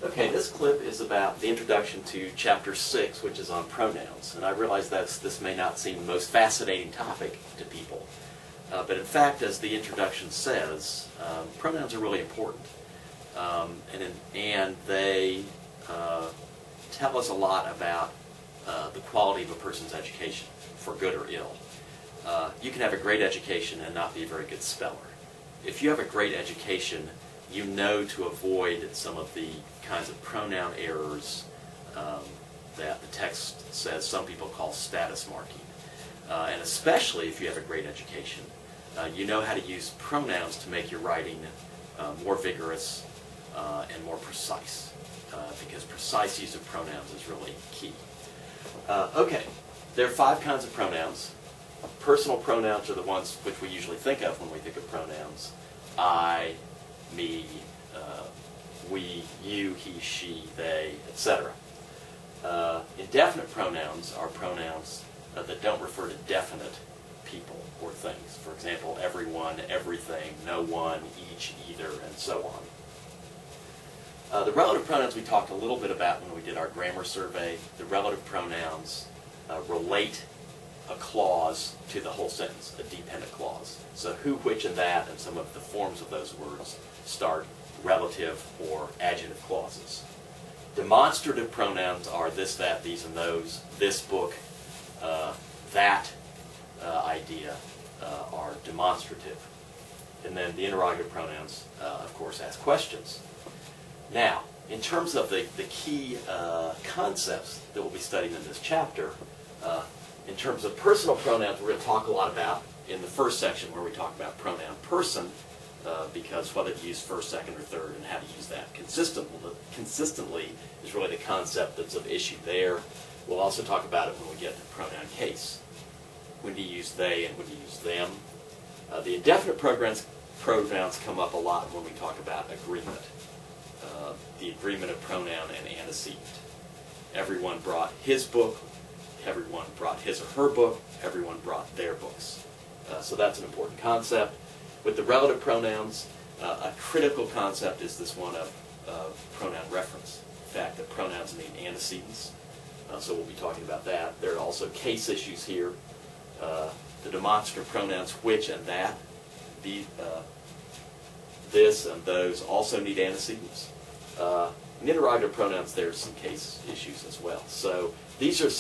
Okay, this clip is about the introduction to Chapter 6, which is on pronouns. And I realize that this may not seem the most fascinating topic to people. But in fact, as the introduction says, pronouns are really important. And they tell us a lot about the quality of a person's education, for good or ill. You can have a great education and not be a very good speller. If you have a great education, you know to avoid some of the kinds of pronoun errors that the text says some people call status marking. And especially if you have a great education, you know how to use pronouns to make your writing more vigorous and more precise, because precise use of pronouns is really key. Okay, there are 5 kinds of pronouns. Personal pronouns are the ones which we usually think of when we think of pronouns. I, me, we, you, he, she, they, etc. Indefinite pronouns are pronouns that don't refer to definite people or things. For example, everyone, everything, no one, each, either, and so on. The relative pronouns we talked a little bit about when we did our grammar survey. The relative pronouns relate a clause to the whole sentence, a dependent clause. So who, which, and that, and some of the forms of those words start relative or adjective clauses. Demonstrative pronouns are this, that, these, and those. This book, that idea are demonstrative. And then the interrogative pronouns, of course, ask questions. Now, in terms of the key concepts that we'll be studying in this chapter, in terms of personal pronouns, we're going to talk a lot about in the first section where we talk about pronoun person, because whether to use first, second, or third and how to use that consistently is really the concept that's of issue there. We'll also talk about it when we get to pronoun case. When to use they and when to use them. The indefinite pronouns come up a lot when we talk about agreement. The agreement of pronoun and antecedent. Everyone brought his book. Everyone brought his or her book. Everyone brought their books. So that's an important concept. With the relative pronouns, a critical concept is this one of pronoun reference. The fact that pronouns need antecedents. So we'll be talking about that. There are also case issues here. The demonstrative pronouns which and that, this and those also need antecedents. In interrogative pronouns, there's some case issues as well. So these are